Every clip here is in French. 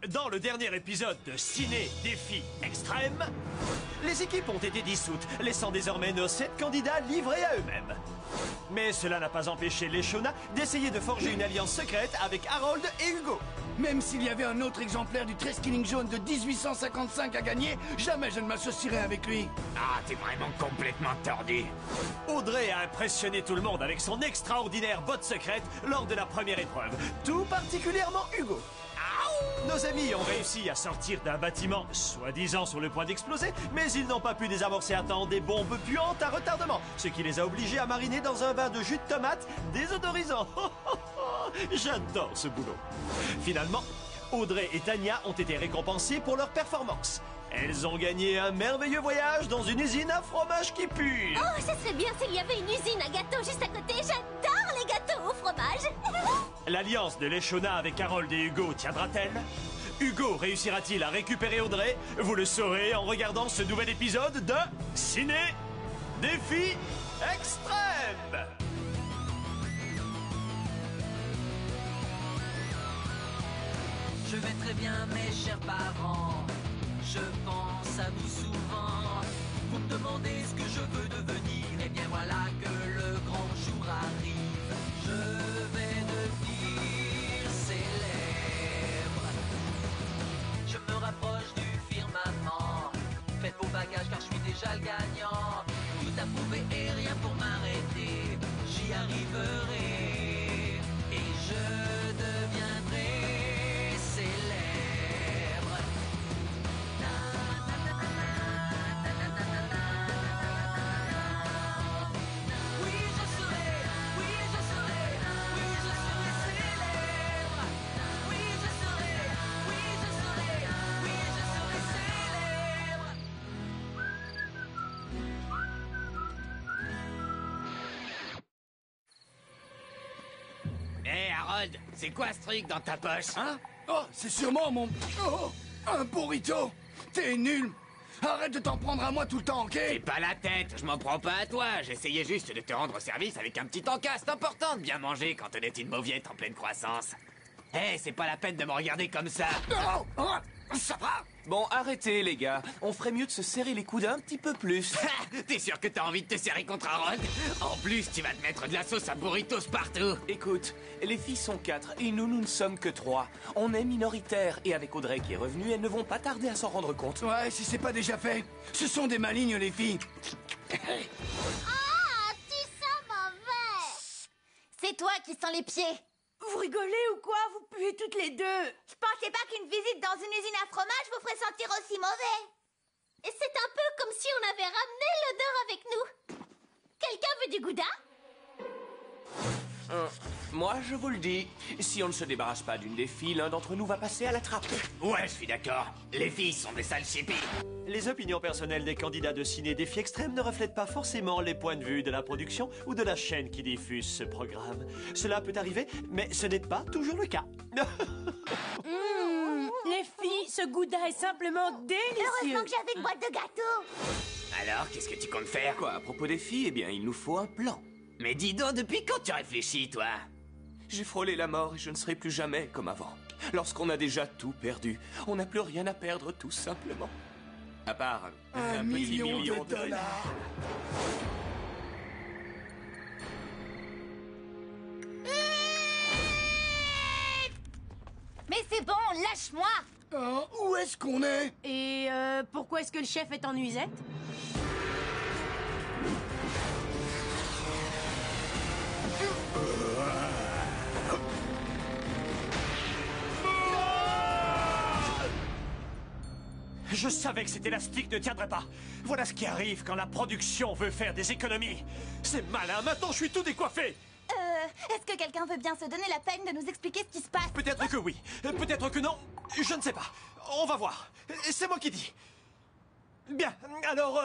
Dans le dernier épisode de Ciné Défi Extrême, les équipes ont été dissoutes, laissant désormais nos 7 candidats livrés à eux-mêmes. Mais cela n'a pas empêché les Shona d'essayer de forger une alliance secrète avec Harold et Hugo. Même s'il y avait un autre exemplaire du Treskilling jaune de 1855 à gagner, jamais je ne m'associerais avec lui. Ah, t'es vraiment complètement tordu. Audrey a impressionné tout le monde avec son extraordinaire botte secrète lors de la première épreuve, tout particulièrement Hugo. Nos amis ont réussi à sortir d'un bâtiment soi-disant sur le point d'exploser, mais ils n'ont pas pu désamorcer à temps des bombes puantes à retardement, ce qui les a obligés à mariner dans un bain de jus de tomate désodorisant. J'adore ce boulot. Finalement, Audrey et Tania ont été récompensées pour leur performance. Elles ont gagné un merveilleux voyage dans une usine à fromage qui pue. Oh, ça serait bien s'il y avait une usine à gâteaux juste à côté. J'adore les gâteaux au fromage. L'alliance de l'Eshona avec Harold et Hugo tiendra-t-elle? Hugo réussira-t-il à récupérer Audrey? Vous le saurez en regardant ce nouvel épisode de Ciné Défi Extrême. Je vais très bien, mes chers parents. Je pense à vous souvent. Vous me demandez ce que je veux devenir. Et bien voilà que le grand jour arrive. Je vais devenir célèbre. Je me rapproche du firmament. Faites vos bagages car je suis déjà le gagnant. Tout à prouver et rien pour m'arrêter. J'y arriverai. Et je deviendrai célèbre. Hé, Harold, c'est quoi ce truc dans ta poche? Hein? Oh, c'est sûrement mon... Oh, un burrito. T'es nul. Arrête de t'en prendre à moi tout le temps, ok? C'est pas la tête, je m'en prends pas à toi. J'essayais juste de te rendre service avec un petit encas. C'est important de bien manger quand on est une mauviette en pleine croissance. Hé, c'est pas la peine de me regarder comme ça. Oh, oh, ça va? Bon, arrêtez, les gars. On ferait mieux de se serrer les coudes un petit peu plus. T'es sûr que t'as envie de te serrer contre Harold? En plus, tu vas te mettre de la sauce à burritos partout. Écoute, les filles sont 4 et nous ne sommes que 3. On est minoritaires et avec Audrey qui est revenue, elles ne vont pas tarder à s'en rendre compte. Ouais, si c'est pas déjà fait. Ce sont des malignes, les filles. Ah, tu sens mauvais. C'est toi qui sens les pieds. Vous rigolez ou quoi? Vous puez toutes les deux. Je pensais pas qu'une visite dans une usine à fromage vous ferait sentir aussi mauvais. Et c'est un peu comme si on avait ramené l'odeur avec nous. Quelqu'un veut du gouda? Moi, je vous le dis, si on ne se débarrasse pas d'une des filles, l'un d'entre nous va passer à la trappe. Ouais, je suis d'accord. Les filles sont des sales chippies. Les opinions personnelles des candidats de Ciné Défi Extrême ne reflètent pas forcément les points de vue de la production ou de la chaîne qui diffuse ce programme. Cela peut arriver, mais ce n'est pas toujours le cas. Les filles, ce gouda est simplement délicieux. Heureusement que j'avais une boîte de gâteaux. Alors, qu'est-ce que tu comptes faire? Quoi, à propos des filles, eh bien, il nous faut un plan. Mais dis donc, depuis quand tu réfléchis, toi? J'ai frôlé la mort et je ne serai plus jamais comme avant. Lorsqu'on a déjà tout perdu, on n'a plus rien à perdre, tout simplement. À part Un petit million million de dollars. Mais c'est bon, lâche-moi. Où est-ce qu'on est? Et pourquoi est-ce que le chef est en nuisette? Je savais que cet élastique ne tiendrait pas. Voilà ce qui arrive quand la production veut faire des économies. C'est malin, maintenant je suis tout décoiffé. Est-ce que quelqu'un veut bien se donner la peine de nous expliquer ce qui se passe? Peut-être que oui, peut-être que non, je ne sais pas. On va voir. C'est moi qui dis. Bien, alors,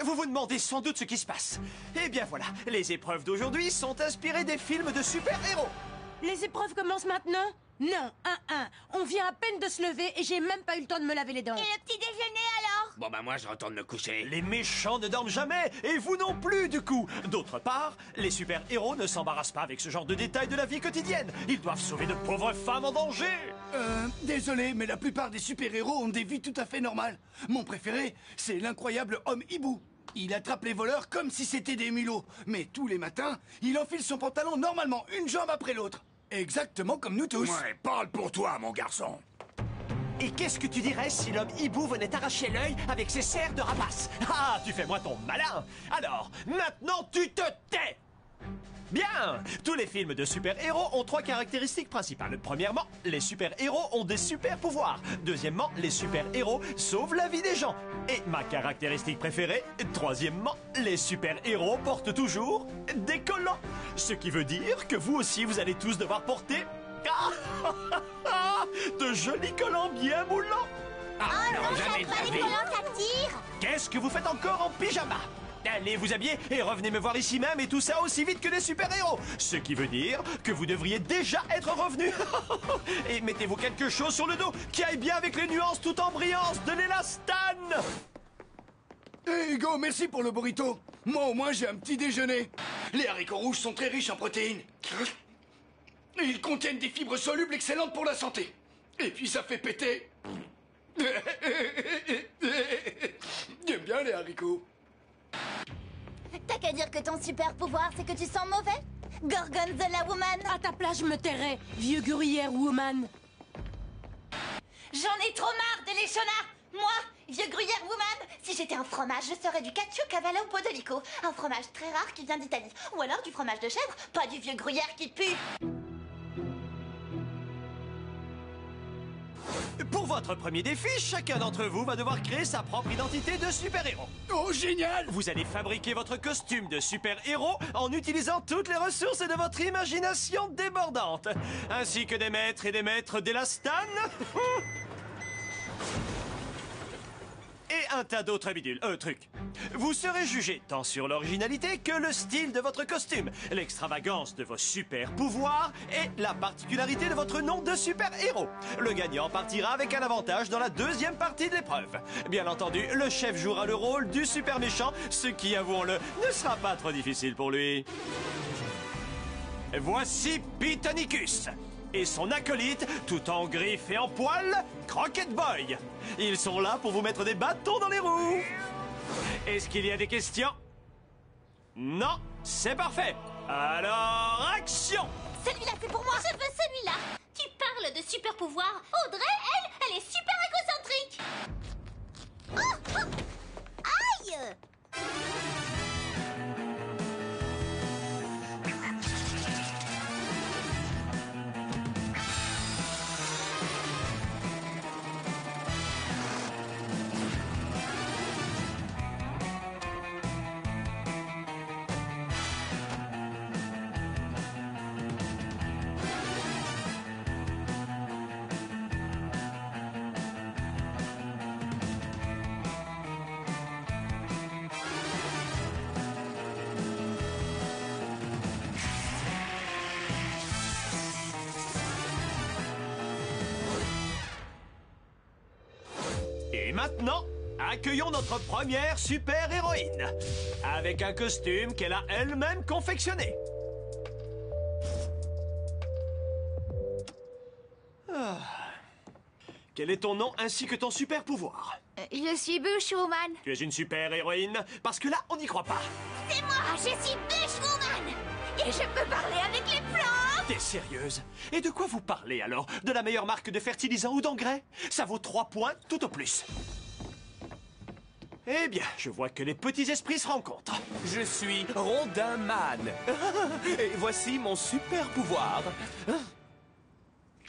vous vous demandez sans doute ce qui se passe. Eh bien voilà, les épreuves d'aujourd'hui sont inspirées des films de super-héros. Les épreuves commencent maintenant? Non, on vient à peine de se lever et j'ai même pas eu le temps de me laver les dents. Et le petit déjeuner alors? Bon bah moi je retourne me coucher. Les méchants ne dorment jamais, et vous non plus du coup. D'autre part, les super-héros ne s'embarrassent pas avec ce genre de détails de la vie quotidienne. Ils doivent sauver de pauvres femmes en danger. Désolé, mais la plupart des super-héros ont des vies tout à fait normales. Mon préféré, c'est l'incroyable homme hibou. Il attrape les voleurs comme si c'était des mulots. Mais tous les matins, il enfile son pantalon normalement, une jambe après l'autre. Exactement comme nous tous. Ouais, parle pour toi, mon garçon. Et qu'est-ce que tu dirais si l'homme hibou venait t'arracher l'œil avec ses serres de rapace? Ah, tu fais moi ton malin. Alors, maintenant tu te tais. Bien. Tous les films de super-héros ont 3 caractéristiques principales. Premièrement, les super-héros ont des super-pouvoirs. Deuxièmement, les super-héros sauvent la vie des gens. Et ma caractéristique préférée, troisièmement, les super-héros portent toujours des collants. Ce qui veut dire que vous aussi, vous allez tous devoir porter de jolis collants bien moulants. Oh non, j'aime pas les collants, ça tire. Qu'est-ce que vous faites encore en pyjama? Allez vous habiller et revenez me voir ici même, et tout ça aussi vite que les super-héros. Ce qui veut dire que vous devriez déjà être revenus. Et mettez-vous quelque chose sur le dos qui aille bien avec les nuances tout en brillance de l'élastane. Hé Hugo, merci pour le burrito. Moi au moins j'ai un petit déjeuner. Les haricots rouges sont très riches en protéines. Et ils contiennent des fibres solubles excellentes pour la santé. Et puis ça fait péter. J'aime bien les haricots. T'as qu'à dire que ton super pouvoir, c'est que tu sens mauvais? Gorgonzola Woman. À ta place, je me tairais, vieux gruyère woman. J'en ai trop marre de l'échonnard. Moi, vieux gruyère Woman, si j'étais un fromage, je serais du cacio cavallo podolico. Un fromage très rare qui vient d'Italie. Ou alors du fromage de chèvre, pas du vieux gruyère qui pue. Pour votre premier défi, chacun d'entre vous va devoir créer sa propre identité de super-héros. Oh génial! Vous allez fabriquer votre costume de super-héros en utilisant toutes les ressources de votre imagination débordante, ainsi que des maîtres et des maîtres d'élastane. Et un tas d'autres bidules, trucs. Vous serez jugé tant sur l'originalité que le style de votre costume, l'extravagance de vos super-pouvoirs et la particularité de votre nom de super-héros. Le gagnant partira avec un avantage dans la deuxième partie de l'épreuve. Bien entendu, le chef jouera le rôle du super méchant, ce qui, avouons-le, ne sera pas trop difficile pour lui. Voici Pitonicus et son acolyte, tout en griffes et en poils, Croquette Boy. Ils sont là pour vous mettre des bâtons dans les roues. Est-ce qu'il y a des questions? Non, c'est parfait. Alors, action! Celui-là, c'est pour moi. Je veux celui-là. Tu parles de super pouvoir. Audrey, elle est super égocentrique. Oh, oh. Aïe! Et maintenant, accueillons notre première super-héroïne, avec un costume qu'elle a elle-même confectionné. Ah. Quel est ton nom ainsi que ton super-pouvoir? Je suis Bushwoman. Tu es une super-héroïne, parce que là, on n'y croit pas. C'est moi, je suis Bushwoman. Et je peux parler avec les plantes. T'es sérieuse? Et de quoi vous parlez alors? De la meilleure marque de fertilisant ou d'engrais? Ça vaut 3 points tout au plus. Eh bien, je vois que les petits esprits se rencontrent. Je suis Rondin Man. Et voici mon super pouvoir.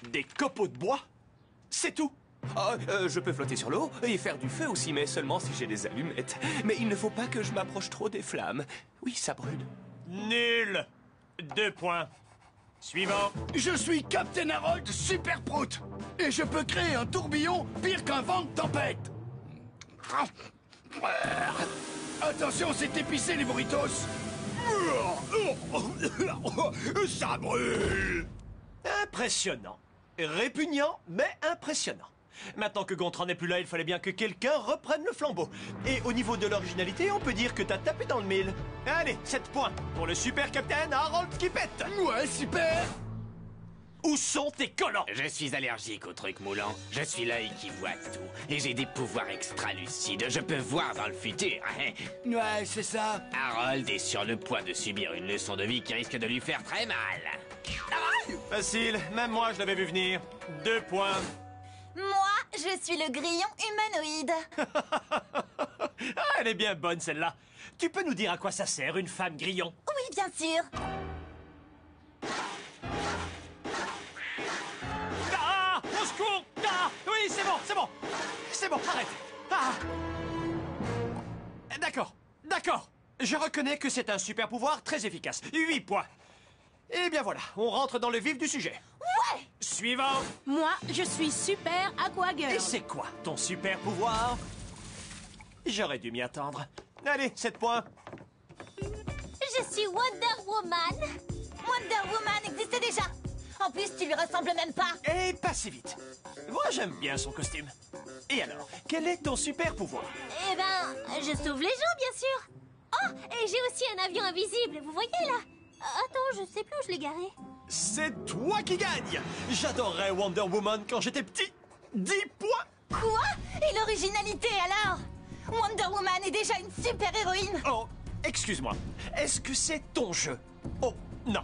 Des copeaux de bois? C'est tout? Je peux flotter sur l'eau et faire du feu aussi, mais seulement si j'ai des allumettes. Mais il ne faut pas que je m'approche trop des flammes. Oui, ça brûle. Nul. 2 points. Suivant. Je suis Captain Harold Super Prout. Et je peux créer un tourbillon pire qu'un vent de tempête. Attention, c'est épicé les burritos. Ça brûle. Impressionnant. Répugnant, mais impressionnant. Maintenant que Gontran n'est plus là, il fallait bien que quelqu'un reprenne le flambeau. Et au niveau de l'originalité, on peut dire que t'as tapé dans le mille. Allez, 7 points pour le super capitaine Harold Kippet. Ouais, super. Où sont tes collants? Je suis allergique aux trucs moulants. Je suis l'œil qui voit tout. Et j'ai des pouvoirs extra-lucides. Je peux voir dans le futur. Ouais, c'est ça. Harold est sur le point de subir une leçon de vie qui risque de lui faire très mal. Facile, même moi je l'avais vu venir. 2 points. Moi, je suis le grillon humanoïde. Ah, elle est bien bonne celle-là. Tu peux nous dire à quoi ça sert une femme grillon? Oui, bien sûr. Ah! Au secours! Ah! Oui, c'est bon, c'est bon! C'est bon, arrête! Ah! D'accord. Je reconnais que c'est un super pouvoir très efficace. 8 points. Eh bien voilà, on rentre dans le vif du sujet. Ouais! Suivant! Moi, je suis super Aquagirl. Et c'est quoi ton super pouvoir? J'aurais dû m'y attendre. Allez, 7 points. Je suis Wonder Woman. Wonder Woman existait déjà. En plus, tu lui ressembles même pas. Et pas si vite. Moi, j'aime bien son costume. Et alors, quel est ton super pouvoir? Eh ben, je sauve les gens, bien sûr. Oh, et j'ai aussi un avion invisible, vous voyez là? Attends, je sais plus où je l'ai garé. C'est toi qui gagne! J'adorerais Wonder Woman quand j'étais petit. 10 points! Quoi? Et l'originalité alors? Wonder Woman est déjà une super héroïne. Oh, excuse-moi. Est-ce que c'est ton jeu? Oh, non.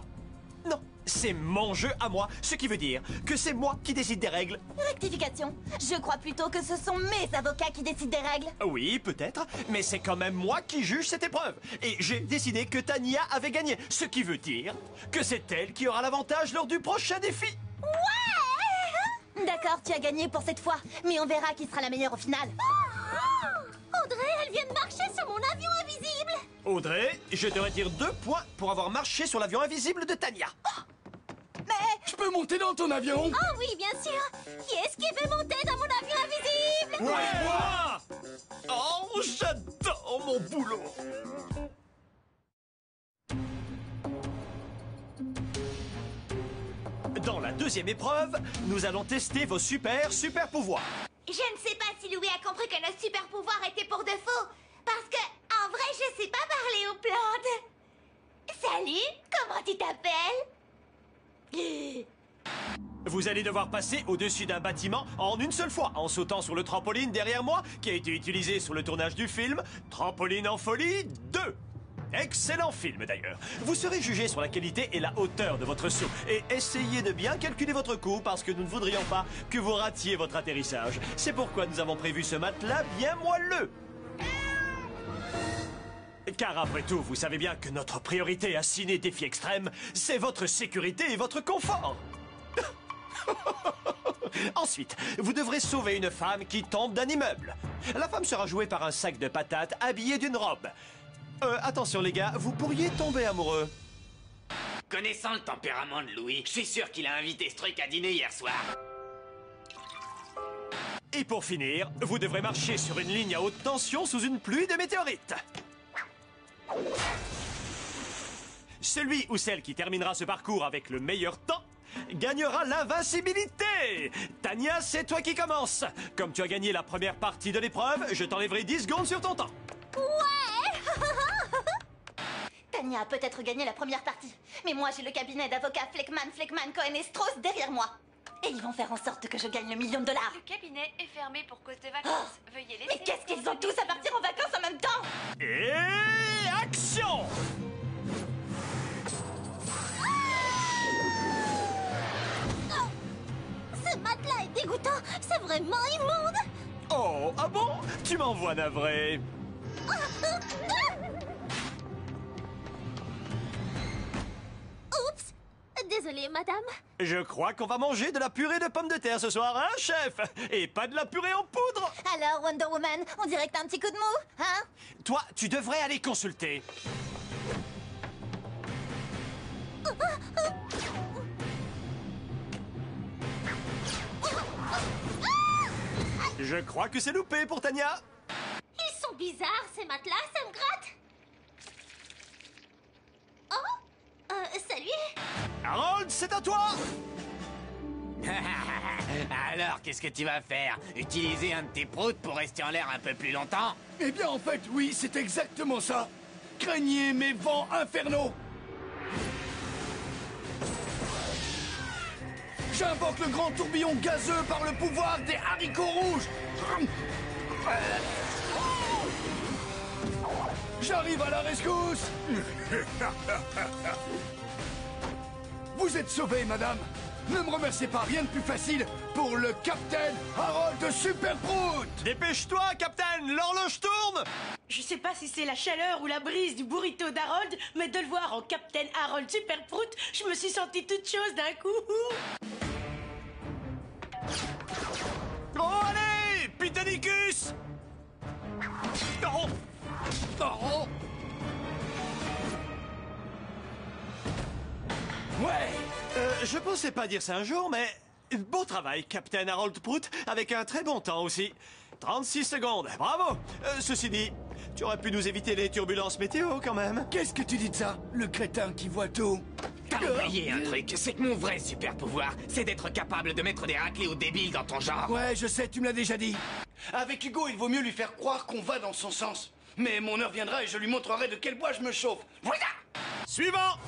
Non, c'est mon jeu à moi, ce qui veut dire que c'est moi qui décide des règles. Rectification. Je crois plutôt que ce sont mes avocats qui décident des règles. Oui, peut-être, mais c'est quand même moi qui juge cette épreuve. Et j'ai décidé que Tania avait gagné, ce qui veut dire que c'est elle qui aura l'avantage lors du prochain défi. Ouais! D'accord, tu as gagné pour cette fois, mais on verra qui sera la meilleure au final. Audrey, elle vient de marcher sur mon avion invisible. Audrey, je te retire 2 points pour avoir marché sur l'avion invisible de Tania. Mais Je peux monter dans ton avion? Oh oui, bien sûr. Qui est-ce qui veut monter dans mon avion invisible? Ouais, moi! Oh, j'adore mon boulot! Dans la deuxième épreuve, nous allons tester vos super pouvoirs. je ne sais pas si Louis a compris que le super pouvoir était pour de faux. Parce que, en vrai, je sais pas parler aux plantes. Salut, comment tu t'appelles? Vous allez devoir passer au-dessus d'un bâtiment en une seule fois, en sautant sur le trampoline derrière moi, qui a été utilisé sur le tournage du film Trampoline en folie 2. Excellent film d'ailleurs. Vous serez jugé sur la qualité et la hauteur de votre saut. Et essayez de bien calculer votre coût parce que nous ne voudrions pas que vous ratiez votre atterrissage. C'est pourquoi nous avons prévu ce matelas bien moelleux. Car après tout, vous savez bien que notre priorité à Ciné Défi Extrême, c'est votre sécurité et votre confort. Ensuite, vous devrez sauver une femme qui tombe d'un immeuble. La femme sera jouée par un sac de patates habillé d'une robe. Attention les gars, vous pourriez tomber amoureux. Connaissant le tempérament de Louis, je suis sûr qu'il a invité ce truc à dîner hier soir. Et pour finir, vous devrez marcher sur une ligne à haute tension sous une pluie de météorites. Celui ou celle qui terminera ce parcours avec le meilleur temps gagnera l'invincibilité. Tania, c'est toi qui commences. Comme tu as gagné la première partie de l'épreuve, je t'enlèverai 10 secondes sur ton temps. Ouais! Tania a peut-être gagné la première partie, mais moi j'ai le cabinet d'avocats Fleckman, Cohen et Strauss derrière moi. Et ils vont faire en sorte que je gagne le $1 000 000. Le cabinet est fermé pour cause de vacances. Veuillez laisser... Mais qu'est-ce qu'ils ont tous à partir en vacances en même temps? Et action! Ce matelas est dégoûtant. C'est vraiment immonde. Oh, ah bon? Tu m'envoies navré. Oups. Désolée, madame. Je crois qu'on va manger de la purée de pommes de terre ce soir, hein, chef? Et pas de la purée en poudre. Alors, Wonder Woman, on dirait que t'as un petit coup de mou, hein? Toi, tu devrais aller consulter. Je crois que c'est loupé pour Tania. Ils sont bizarres, ces matelas, ça me gratte. Oh, salut. Harold, c'est à toi. Alors, qu'est-ce que tu vas faire? Utiliser un de tes proutes pour rester en l'air un peu plus longtemps? Eh bien, en fait, oui, c'est exactement ça. Craignez mes vents infernaux. J'invoque le grand tourbillon gazeux par le pouvoir des haricots rouges. J'arrive à la rescousse. Vous êtes sauvée, madame. Ne me remerciez pas, rien de plus facile pour le Captain Harold Superprout. Dépêche-toi, Captain, l'horloge tourne. Je sais pas si c'est la chaleur ou la brise du burrito d'Harold, mais de le voir en Captain Harold Superprout, je me suis sentie toute chose d'un coup. Oh, allez, Pitanicus. Oh. Oh. Ouais. Je pensais pas dire ça un jour, mais beau travail, Captain Harold Prout, avec un très bon temps aussi. 36 secondes, bravo. Ceci dit, tu aurais pu nous éviter les turbulences météo quand même. Qu'est-ce que tu dis de ça? Le crétin qui voit tout. T'as oublié un truc, c'est que mon vrai super pouvoir, c'est d'être capable de mettre des raclés aux débiles dans ton genre. Ouais, je sais, tu me l'as déjà dit. Avec Hugo, il vaut mieux lui faire croire qu'on va dans son sens. Mais mon heure viendra et je lui montrerai de quel bois je me chauffe. Voilà. Suivant.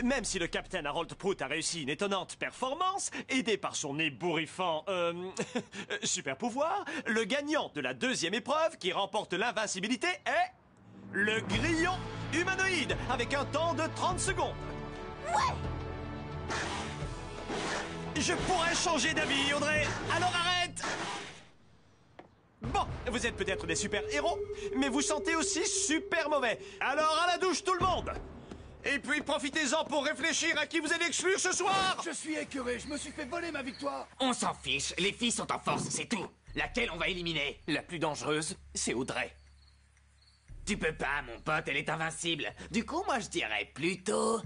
Même si le Captain Harold Prout a réussi une étonnante performance, aidé par son ébouriffant, super pouvoir, le gagnant de la deuxième épreuve qui remporte l'invincibilité est le grillon humanoïde avec un temps de 30 secondes. Ouais. Je pourrais changer d'avis, Audrey. Alors arrête. Bon, vous êtes peut-être des super-héros, mais vous sentez aussi super mauvais. Alors à la douche tout le monde. Et puis profitez-en pour réfléchir à qui vous allez exclure ce soir. Je suis écœuré, je me suis fait voler ma victoire. On s'en fiche, les filles sont en force, c'est tout. Laquelle on va éliminer? La plus dangereuse, c'est Audrey. Tu peux pas, mon pote, elle est invincible. Du coup, moi je dirais plutôt...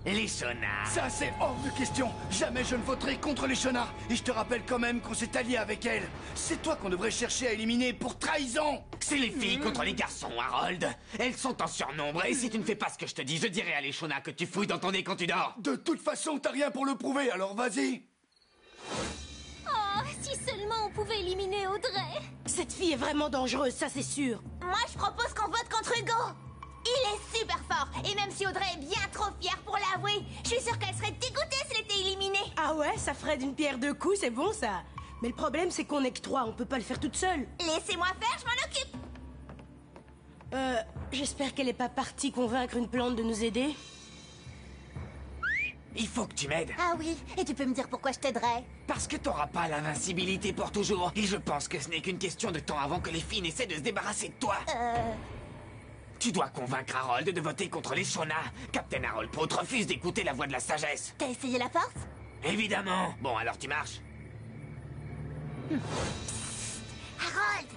les Shona. Ça, c'est hors de question. Jamais je ne voterai contre les Shona. Et je te rappelle quand même qu'on s'est allié avec elles. C'est toi qu'on devrait chercher à éliminer pour trahison. C'est les filles contre les garçons, Harold. Elles sont en surnombre, et si tu ne fais pas ce que je te dis, je dirai à les Shona que tu fouilles dans ton nez quand tu dors. De toute façon, t'as rien pour le prouver, alors vas-y. Oh, si seulement on pouvait éliminer Audrey. Cette fille est vraiment dangereuse, ça c'est sûr. Moi, je propose qu'on vote contre Hugo. Il est super fort. Et même si Audrey est bien trop fière pour l'avouer, je suis sûre qu'elle serait dégoûtée s'il était éliminé. Ah ouais, ça ferait d'une pierre deux coups, c'est bon ça. Mais le problème c'est qu'on est que 3, on peut pas le faire toute seule. Laissez-moi faire, je m'en occupe. J'espère qu'elle est pas partie convaincre une plante de nous aider. Il faut que tu m'aides. Ah oui, et tu peux me dire pourquoi je t'aiderais? Parce que t'auras pas l'invincibilité pour toujours. Et je pense que ce n'est qu'une question de temps avant que les filles n'essaient de se débarrasser de toi. Tu dois convaincre Harold de voter contre les Shona. Captain Harold Prout refuse d'écouter la voix de la sagesse. T'as essayé la force? Évidemment. Bon, alors tu marches. Harold!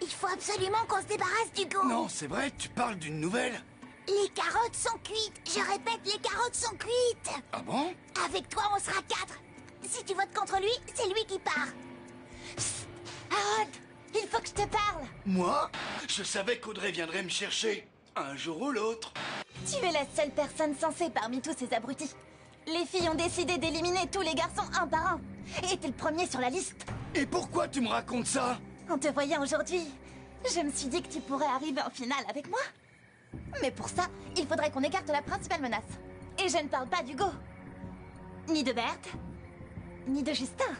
Il faut absolument qu'on se débarrasse d'Hugo. Non, c'est vrai, tu parles d'une nouvelle. Les carottes sont cuites. Je répète, les carottes sont cuites. Ah bon? Avec toi, on sera 4. Si tu votes contre lui, c'est lui qui part. Psst. Harold, il faut que je te parle. Moi? Je savais qu'Audrey viendrait me chercher. Un jour ou l'autre. Tu es la seule personne sensée parmi tous ces abrutis. Les filles ont décidé d'éliminer tous les garçons un par un. Et t'es le premier sur la liste. Et pourquoi tu me racontes ça? En te voyant aujourd'hui, je me suis dit que tu pourrais arriver en finale avec moi. Mais pour ça, il faudrait qu'on écarte la principale menace. Et je ne parle pas d'Hugo. Ni de Berthe. Ni de Justin.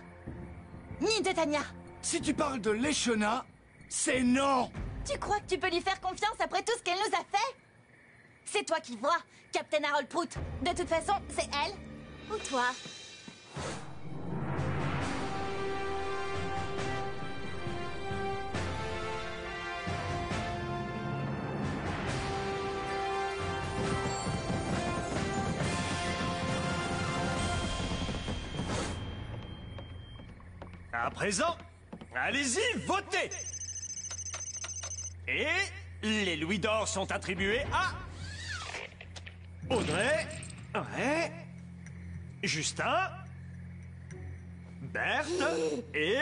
Ni de Tania. Si tu parles de l'Eshona, c'est non. Tu crois que tu peux lui faire confiance après tout ce qu'elle nous a fait? C'est toi qui vois, Captain Harold Prout. De toute façon, c'est elle ou toi. À présent, allez-y, votez. Et les louis d'or sont attribués à Audrey, ouais, Justin, Berthe et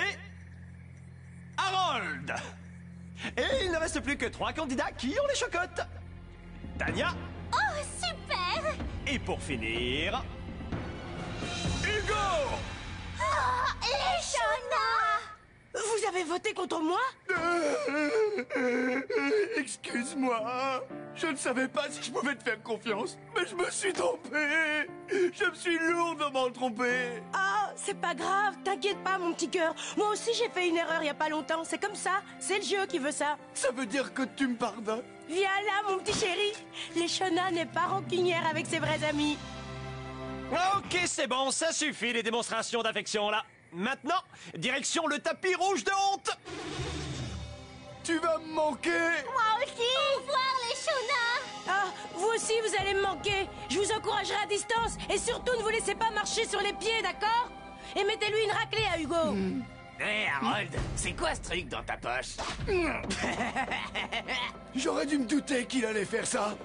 Harold. Et il ne reste plus que 3 candidats qui ont les chocottes. Tania. Oh, super! Et pour finir, Hugo. Oh, les Shona! Vous avez voté contre moi? Excuse-moi. Je ne savais pas si je pouvais te faire confiance, mais je me suis trompé. Je me suis lourdement trompé. Ah, c'est pas grave, t'inquiète pas, mon petit cœur. Moi aussi, j'ai fait une erreur il y a pas longtemps. C'est comme ça, c'est le jeu qui veut ça. Ça veut dire que tu me pardonnes? Viens là, mon petit chéri. Les Shona n'est pas rancunière avec ses vrais amis. Ok, c'est bon, ça suffit les démonstrations d'affection là. Maintenant, direction le tapis rouge de honte. Tu vas me manquer. Moi aussi! Au revoir, les Shona! Ah, vous aussi, vous allez me manquer. Je vous encouragerai à distance. Et surtout, ne vous laissez pas marcher sur les pieds, d'accord? Et mettez-lui une raclée à Hugo. Hé, Harold, c'est quoi ce truc dans ta poche? J'aurais dû me douter qu'il allait faire ça.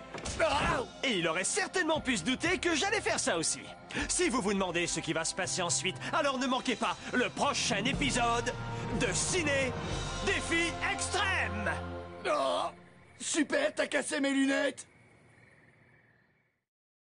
Ah! Et il aurait certainement pu se douter que j'allais faire ça aussi. Si vous vous demandez ce qui va se passer ensuite, alors ne manquez pas le prochain épisode de Ciné Défi Extrême. Oh, super, t'as cassé mes lunettes.